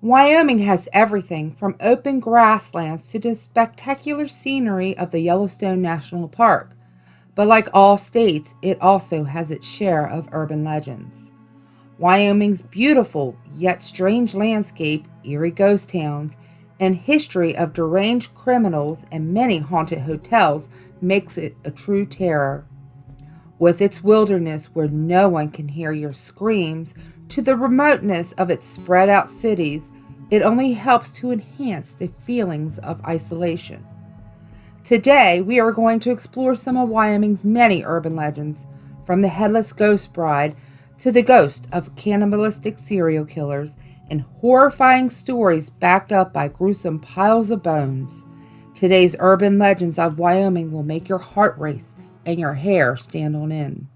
Wyoming has everything from open grasslands to the spectacular scenery of the Yellowstone National Park. But like all states, it also has its share of urban legends. Wyoming's beautiful yet strange landscape, eerie ghost towns, and history of deranged criminals and many haunted hotels makes it a true terror. With its wilderness where no one can hear your screams, to the remoteness of its spread out cities, it only helps to enhance the feelings of isolation. Today, we are going to explore some of Wyoming's many urban legends, from the Headless Bride to the ghost of cannibalistic serial killers and horrifying stories backed up by gruesome piles of bones. Today's urban legends of Wyoming will make your heart race and your hair stand on end.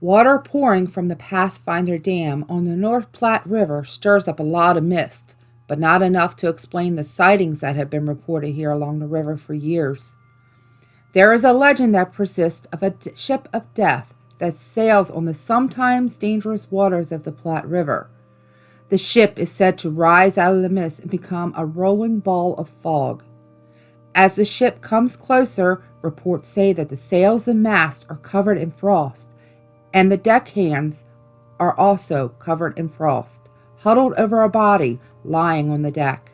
Water pouring from the Pathfinder Dam on the North Platte River stirs up a lot of mist, but not enough to explain the sightings that have been reported here along the river for years. There is a legend that persists of a ship of death that sails on the sometimes dangerous waters of the Platte River. The ship is said to rise out of the mist and become a rolling ball of fog. As the ship comes closer, reports say that the sails and mast are covered in frost, and the deckhands are also covered in frost, huddled over a body lying on the deck.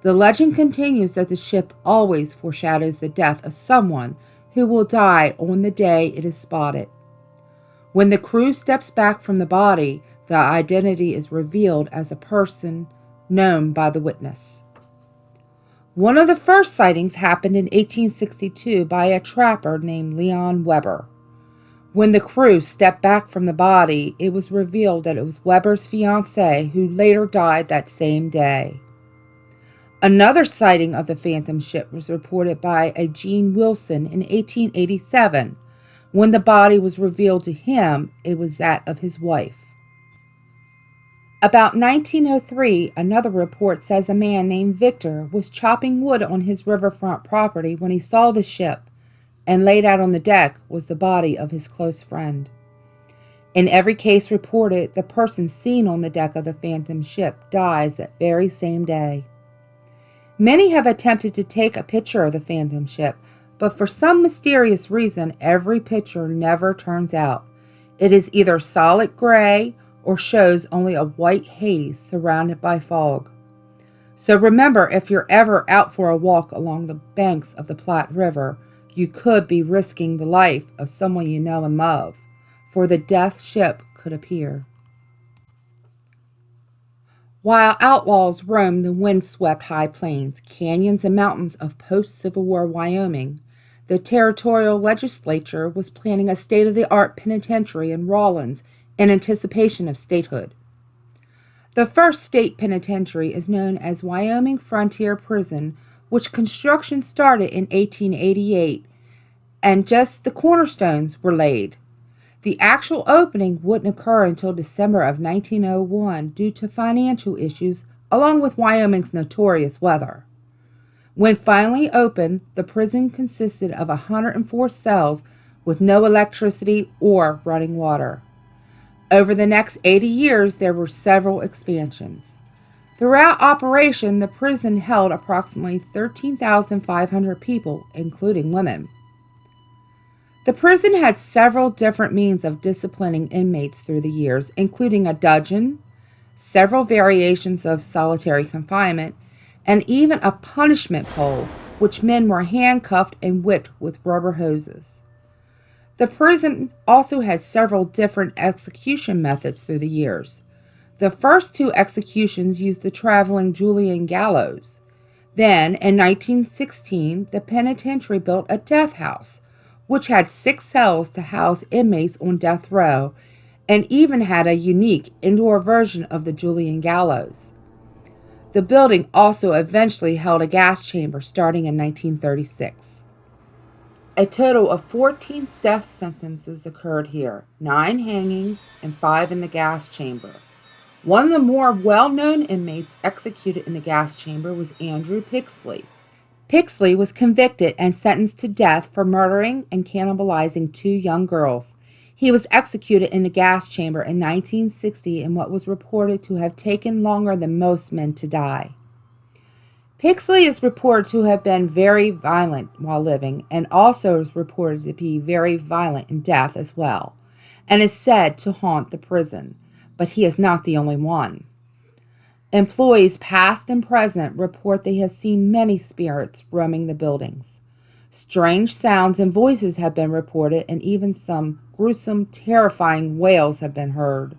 The legend continues that the ship always foreshadows the death of someone who will die on the day it is spotted. When the crew steps back from the body, the identity is revealed as a person known by the witness. One of the first sightings happened in 1862 by a trapper named Leon Weber. When the crew stepped back from the body, it was revealed that it was Weber's fiancée who later died that same day. Another sighting of the phantom ship was reported by a Gene Wilson in 1887. When the body was revealed to him, it was that of his wife. About 1903, another report says a man named Victor was chopping wood on his riverfront property when he saw the ship, and laid out on the deck was the body of his close friend. In every case reported, the person seen on the deck of the phantom ship dies that very same day. Many have attempted to take a picture of the phantom ship, but for some mysterious reason, every picture never turns out. It is either solid gray or shows only a white haze surrounded by fog. So remember, if you're ever out for a walk along the banks of the Platte River, you could be risking the life of someone you know and love, for the death ship could appear. While outlaws roam the windswept high plains, canyons, and mountains of post-Civil War Wyoming, the territorial legislature was planning a state-of-the-art penitentiary in Rawlins in anticipation of statehood. The first state penitentiary is known as Wyoming Frontier Prison, which construction started in 1888, and just the cornerstones were laid. The actual opening wouldn't occur until December of 1901 due to financial issues, along with Wyoming's notorious weather. When finally opened, the prison consisted of 104 cells with no electricity or running water. Over the next 80 years, there were several expansions. Throughout operation, the prison held approximately 13,500 people, including women. The prison had several different means of disciplining inmates through the years, including a dungeon, several variations of solitary confinement, and even a punishment pole, which men were handcuffed and whipped with rubber hoses. The prison also had several different execution methods through the years. The first two executions used the traveling Julian gallows. Then, in 1916, the penitentiary built a death house, which had 6 cells to house inmates on death row, and even had a unique indoor version of the Julian gallows. The building also eventually held a gas chamber starting in 1936. A total of 14 death sentences occurred here, 9 hangings and 5 in the gas chamber. One of the more well-known inmates executed in the gas chamber was Andrew Pixley. Pixley was convicted and sentenced to death for murdering and cannibalizing 2 young girls. He was executed in the gas chamber in 1960 in what was reported to have taken longer than most men to die. Pixley is reported to have been very violent while living and also is reported to be very violent in death as well, and is said to haunt the prison, but he is not the only one. Employees past and present report they have seen many spirits roaming the buildings. Strange sounds and voices have been reported, and even some gruesome, terrifying wails have been heard.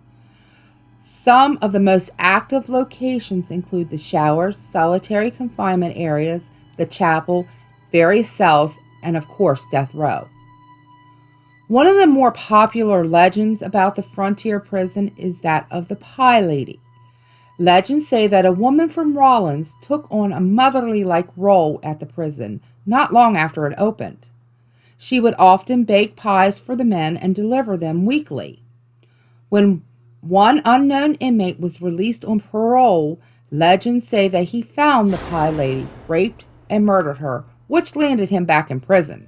Some of the most active locations include the showers, solitary confinement areas, the chapel, various cells, and of course, death row. One of the more popular legends about the frontier prison is that of the Pie Lady. Legends say that a woman from Rawlins took on a motherly-like role at the prison not long after it opened. She would often bake pies for the men and deliver them weekly. When one unknown inmate was released on parole, legends say that he found the Pie Lady, raped, and murdered her, which landed him back in prison.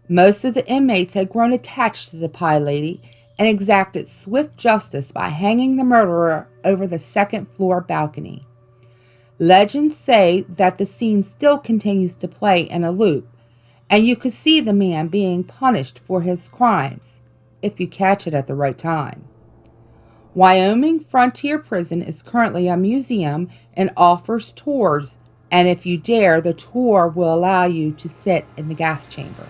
Most of the inmates had grown attached to the Pie Lady and exacted swift justice by hanging the murderer over the second-floor balcony. Legends say that the scene still continues to play in a loop, and you could see the man being punished for his crimes, if you catch it at the right time. Wyoming Frontier Prison is currently a museum and offers tours, and if you dare, the tour will allow you to sit in the gas chamber.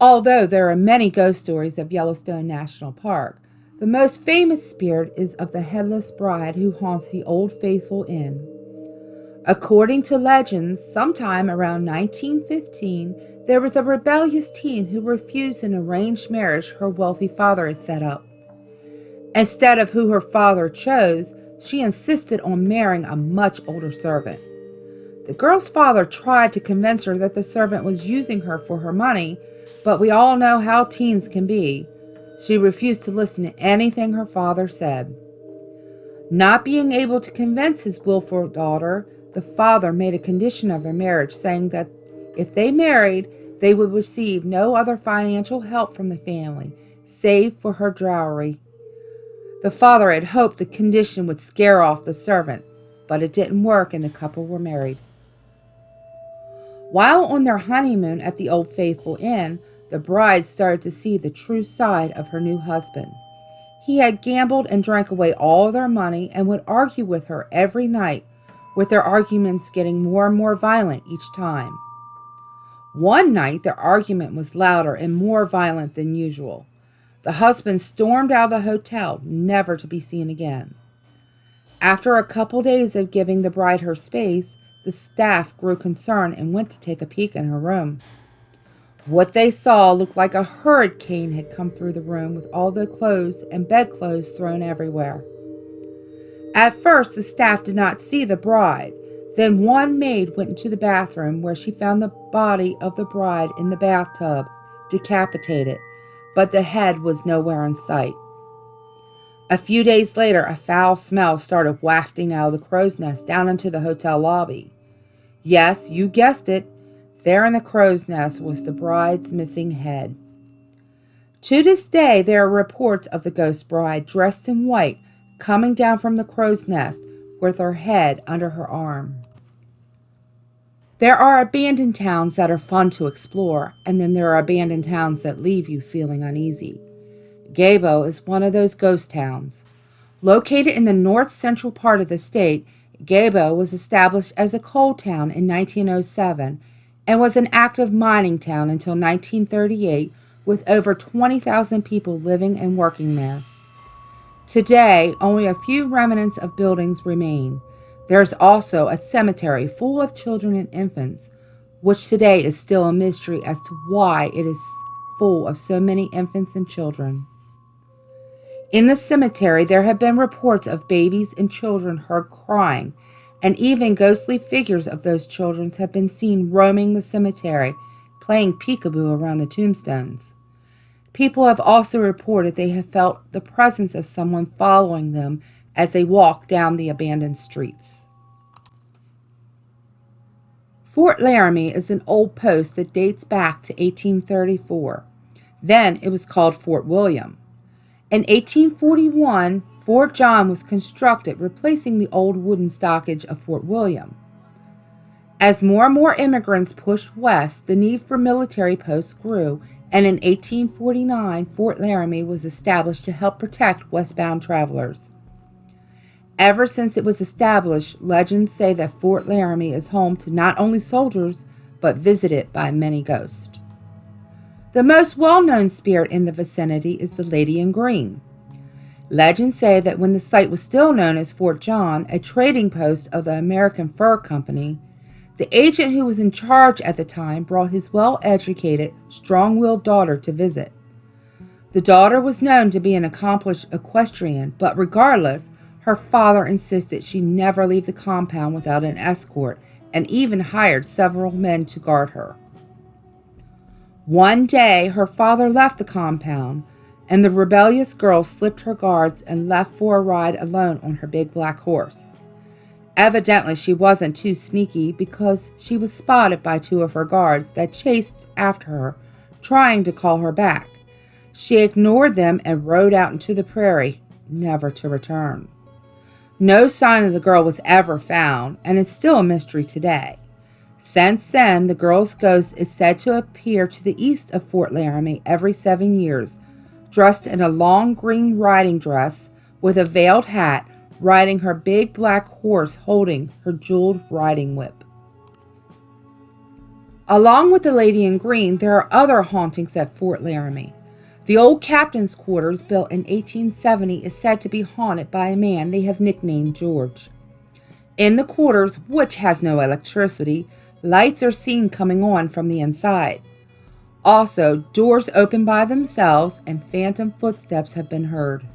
Although there are many ghost stories of Yellowstone National Park, the most famous spirit is of the Headless Bride who haunts the Old Faithful Inn. According to legends, sometime around 1915, there was a rebellious teen who refused an arranged marriage her wealthy father had set up. Instead of who her father chose, she insisted on marrying a much older servant. The girl's father tried to convince her that the servant was using her for her money, but we all know how teens can be. She refused to listen to anything her father said. Not being able to convince his willful daughter, the father made a condition of their marriage, saying that if they married, they would receive no other financial help from the family, save for her dowry. The father had hoped the condition would scare off the servant, but it didn't work and the couple were married. While on their honeymoon at the Old Faithful Inn, the bride started to see the true side of her new husband. He had gambled and drank away all their money and would argue with her every night, with their arguments getting more and more violent each time. One night, their argument was louder and more violent than usual. The husband stormed out of the hotel, never to be seen again. After a couple days of giving the bride her space, the staff grew concerned and went to take a peek in her room. What they saw looked like a hurricane had come through the room with all the clothes and bedclothes thrown everywhere. At first, the staff did not see the bride. Then one maid went into the bathroom where she found the body of the bride in the bathtub, decapitated, but the head was nowhere in sight. A few days later, a foul smell started wafting out of the crow's nest down into the hotel lobby. Yes, you guessed it. There in the crow's nest was the bride's missing head. To this day, there are reports of the ghost bride dressed in white coming down from the crow's nest with her head under her arm. There are abandoned towns that are fun to explore, and then there are abandoned towns that leave you feeling uneasy. Gabo is one of those ghost towns. Located in the north-central part of the state, Gabo was established as a coal town in 1907 and was an active mining town until 1938, with over 20,000 people living and working there. Today, only a few remnants of buildings remain. There is also a cemetery full of children and infants, which today is still a mystery as to why it is full of so many infants and children. In the cemetery, there have been reports of babies and children heard crying, and even ghostly figures of those children have been seen roaming the cemetery, playing peekaboo around the tombstones. People have also reported they have felt the presence of someone following them as they walk down the abandoned streets. Fort Laramie is an old post that dates back to 1834. Then it was called Fort William. In 1841, Fort John was constructed, replacing the old wooden stockade of Fort William. As more and more immigrants pushed west, the need for military posts grew, and in 1849, Fort Laramie was established to help protect westbound travelers. Ever since it was established, legends say that Fort Laramie is home to not only soldiers, but visited by many ghosts. The most well-known spirit in the vicinity is the Lady in Green. Legends say that when the site was still known as Fort John, a trading post of the American Fur Company, the agent who was in charge at the time brought his well-educated, strong-willed daughter to visit. The daughter was known to be an accomplished equestrian, but regardless, her father insisted she never leave the compound without an escort and even hired several men to guard her. One day, her father left the compound, and the rebellious girl slipped her guards and left for a ride alone on her big black horse. Evidently, she wasn't too sneaky because she was spotted by two of her guards that chased after her, trying to call her back. She ignored them and rode out into the prairie, never to return. No sign of the girl was ever found, and is still a mystery today. Since then, the girl's ghost is said to appear to the east of Fort Laramie every 7 years, dressed in a long green riding dress with a veiled hat, riding her big black horse holding her jeweled riding whip. Along with the Lady in Green, there are other hauntings at Fort Laramie. The old captain's quarters, built in 1870, is said to be haunted by a man they have nicknamed George. In the quarters, which has no electricity, lights are seen coming on from the inside. Also, doors open by themselves and phantom footsteps have been heard.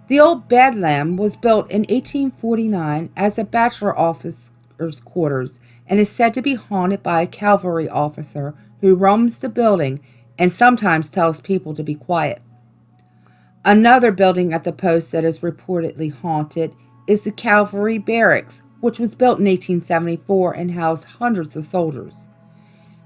The old Bedlam was built in 1849 as a bachelor officer's quarters and is said to be haunted by a cavalry officer who roams the building and sometimes tells people to be quiet. Another building at the post that is reportedly haunted is the Cavalry Barracks, which was built in 1874 and housed hundreds of soldiers.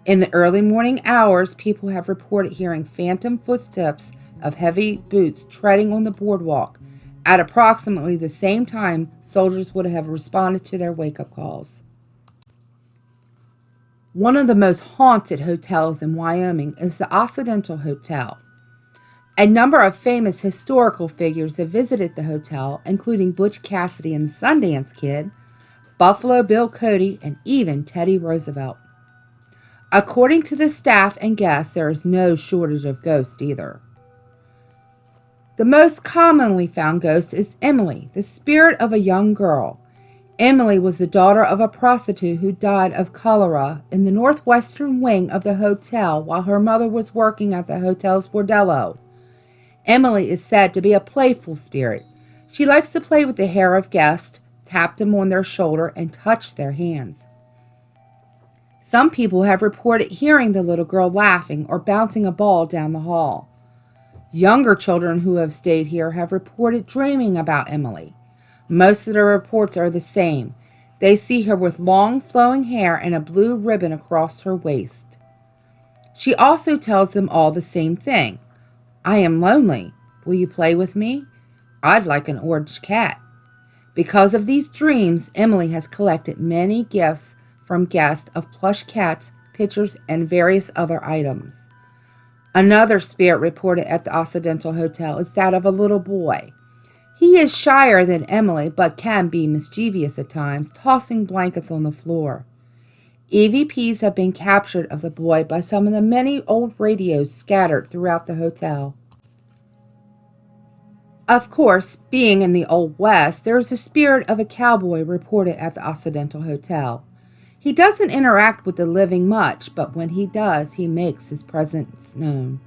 In the early morning hours, people have reported hearing phantom footsteps of heavy boots treading on the boardwalk. At approximately the same time, soldiers would have responded to their wake-up calls. One of the most haunted hotels in Wyoming is the Occidental Hotel. A number of famous historical figures have visited the hotel, including Butch Cassidy and the Sundance Kid, Buffalo Bill Cody, and even Teddy Roosevelt. According to the staff and guests, there is no shortage of ghosts either. The most commonly found ghost is Emily, the spirit of a young girl. Emily was the daughter of a prostitute who died of cholera in the northwestern wing of the hotel while her mother was working at the hotel's bordello. Emily is said to be a playful spirit. She likes to play with the hair of guests, tap them on their shoulder, and touch their hands. Some people have reported hearing the little girl laughing or bouncing a ball down the hall. Younger children who have stayed here have reported dreaming about Emily. Most of the reports are the same. They see her with long flowing hair and a blue ribbon across her waist. She also tells them all the same thing. I am lonely. Will you play with me? I'd like an orange cat. Because of these dreams, Emily has collected many gifts from guests of plush cats, pictures, and various other items. Another spirit reported at the Occidental Hotel is that of a little boy. He is shyer than Emily, but can be mischievous at times, tossing blankets on the floor. EVPs have been captured of the boy by some of the many old radios scattered throughout the hotel. Of course, being in the Old West, there is a spirit of a cowboy reported at the Occidental Hotel. He doesn't interact with the living much, but when he does, he makes his presence known.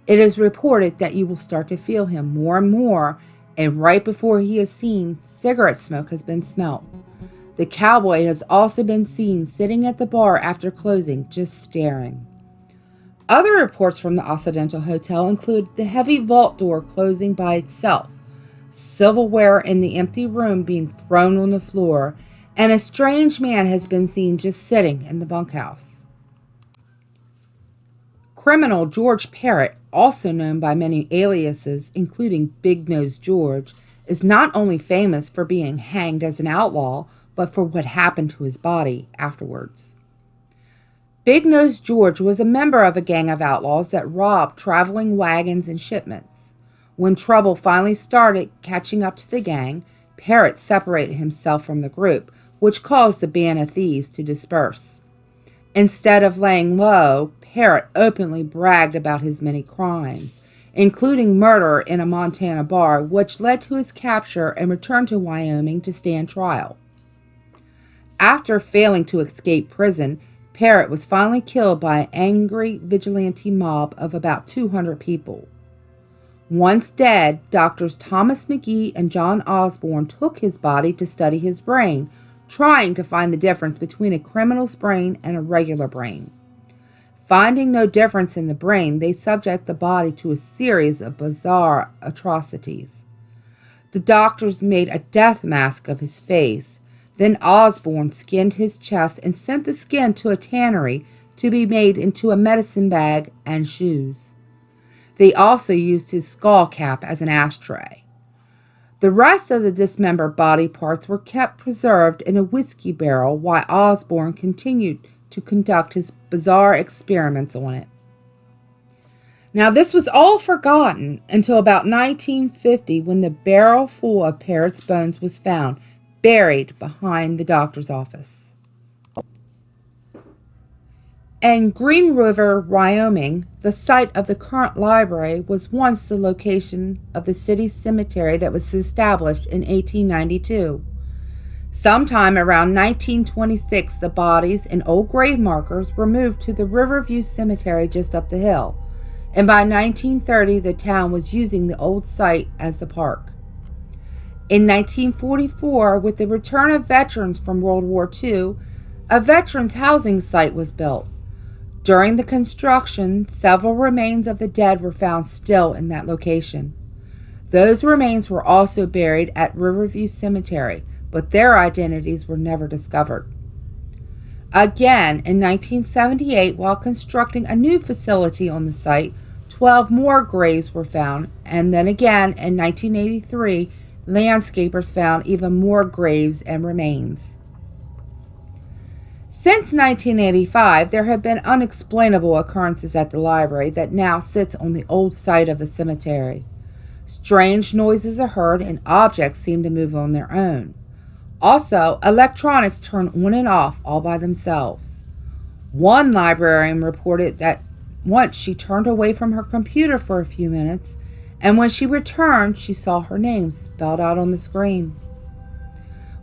It is reported that you will start to feel him more and more, and right before he is seen, cigarette smoke has been smelt. The cowboy has also been seen sitting at the bar after closing, just staring. Other reports from the Occidental Hotel include the heavy vault door closing by itself, silverware in the empty room being thrown on the floor, and a strange man has been seen just sitting in the bunkhouse. Criminal George Parrott, also known by many aliases, including Big Nose George, is not only famous for being hanged as an outlaw, but for what happened to his body afterwards. Big Nose George was a member of a gang of outlaws that robbed traveling wagons and shipments. When trouble finally started catching up to the gang, Parrott separated himself from the group, which caused the band of thieves to disperse. Instead of laying low, Parrott openly bragged about his many crimes, including murder in a Montana bar, which led to his capture and return to Wyoming to stand trial. After failing to escape prison, Parrott was finally killed by an angry vigilante mob of about 200 people. Once dead, doctors Thomas McGee and John Osborne took his body to study his brain, trying to find the difference between a criminal's brain and a regular brain. Finding no difference in the brain, they subject the body to a series of bizarre atrocities. The doctors made a death mask of his face. Then Osborne skinned his chest and sent the skin to a tannery to be made into a medicine bag and shoes. They also used his skull cap as an ashtray. The rest of the dismembered body parts were kept preserved in a whiskey barrel while Osborne continued to conduct his bizarre experiments on it. Now, this was all forgotten until about 1950 when the barrel full of Parrott's bones was found, buried behind the doctor's office. In Green River, Wyoming, the site of the current library was once the location of the city's cemetery that was established in 1892. Sometime around 1926, the bodies and old grave markers were moved to the Riverview Cemetery just up the hill, and by 1930, the town was using the old site as a park. In 1944, with the return of veterans from World War II, a veterans housing site was built. During the construction, several remains of the dead were found still in that location. Those remains were also buried at Riverview Cemetery, but their identities were never discovered. Again, in 1978, while constructing a new facility on the site, 12 more graves were found, and then again in 1983, landscapers found even more graves and remains. Since 1985, there have been unexplainable occurrences at the library that now sits on the old site of the cemetery. Strange noises are heard and objects seem to move on their own. Also, electronics turn on and off all by themselves. One librarian reported that once she turned away from her computer for a few minutes, and when she returned, she saw her name spelled out on the screen.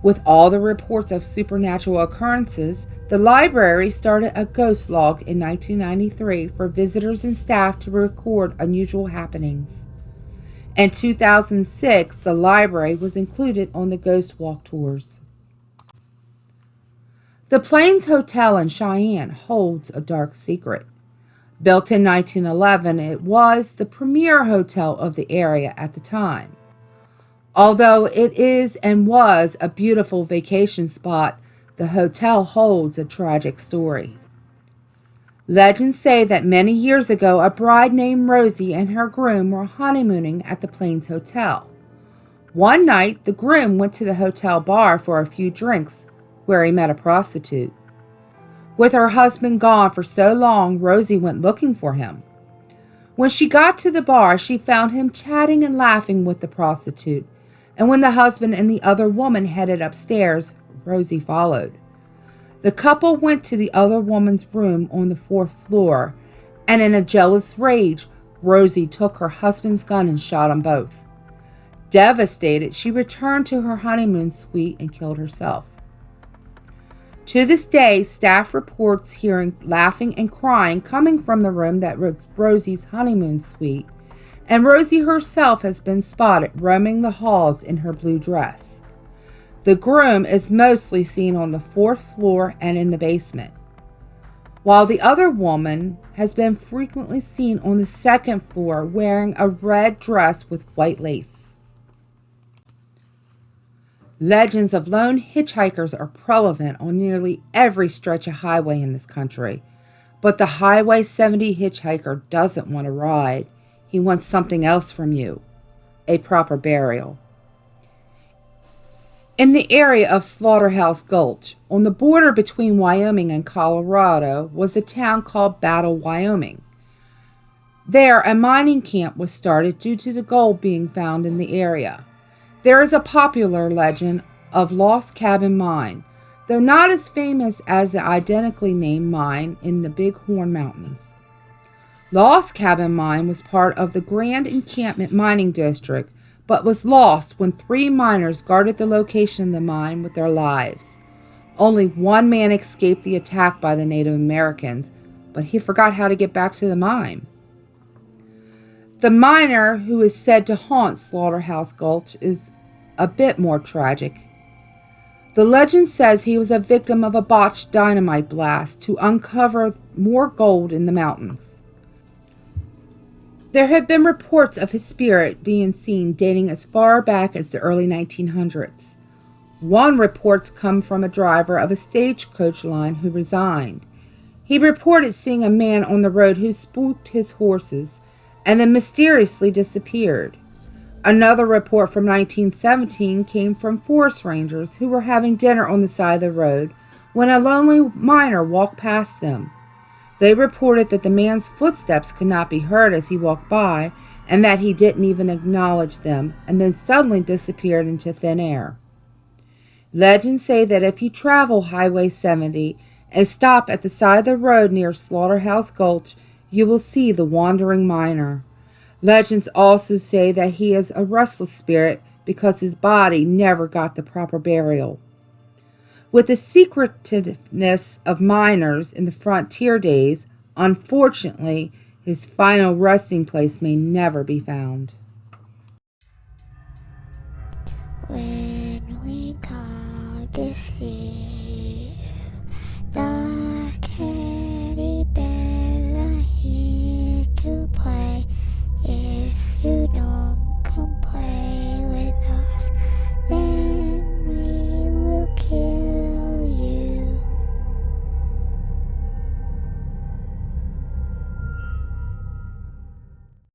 With all the reports of supernatural occurrences, the library started a ghost log in 1993 for visitors and staff to record unusual happenings. In 2006, the library was included on the Ghost Walk tours. The Plains Hotel in Cheyenne holds a dark secret. Built in 1911, it was the premier hotel of the area at the time. Although it is and was a beautiful vacation spot, the hotel holds a tragic story. Legends say that many years ago, a bride named Rosie and her groom were honeymooning at the Plains Hotel. One night, the groom went to the hotel bar for a few drinks, where he met a prostitute. With her husband gone for so long, Rosie went looking for him. When she got to the bar, she found him chatting and laughing with the prostitute, and when the husband and the other woman headed upstairs, Rosie followed. The couple went to the other woman's room on the 4th floor, and in a jealous rage, Rosie took her husband's gun and shot them both. Devastated, she returned to her honeymoon suite and killed herself. To this day, staff reports hearing laughing and crying coming from the room that was Rosie's honeymoon suite, and Rosie herself has been spotted roaming the halls in her blue dress. The groom is mostly seen on the 4th floor and in the basement, while the other woman has been frequently seen on the 2nd floor wearing a red dress with white lace. Legends of lone hitchhikers are prevalent on nearly every stretch of highway in this country, But the Highway 70 hitchhiker doesn't want a ride. He wants something else from you, a proper burial. In the area of Slaughterhouse Gulch, on the border between Wyoming and Colorado, was a town called Battle, Wyoming. There, a mining camp was started due to the gold being found in the area. There is a popular legend of Lost Cabin Mine, though not as famous as the identically named mine in the Big Horn Mountains. Lost Cabin Mine was part of the Grand Encampment Mining District, but was lost when 3 miners guarded the location of the mine with their lives. Only one man escaped the attack by the Native Americans, but he forgot how to get back to the mine. The miner who is said to haunt Slaughterhouse Gulch is a bit more tragic. The legend says he was a victim of a botched dynamite blast to uncover more gold in the mountains. There have been reports of his spirit being seen dating as far back as the early 1900s. One reports come from a driver of a stagecoach line who resigned. He reported seeing a man on the road who spooked his horses and then mysteriously disappeared. Another report from 1917 came from forest rangers who were having dinner on the side of the road when a lonely miner walked past them. They reported that the man's footsteps could not be heard as he walked by and that he didn't even acknowledge them and then suddenly disappeared into thin air. Legends say that if you travel Highway 70 and stop at the side of the road near Slaughterhouse Gulch, you will see the wandering miner. Legends also say that he is a restless spirit because his body never got the proper burial. With the secretiveness of miners in the frontier days, unfortunately, his final resting place may never be found. When we come to see the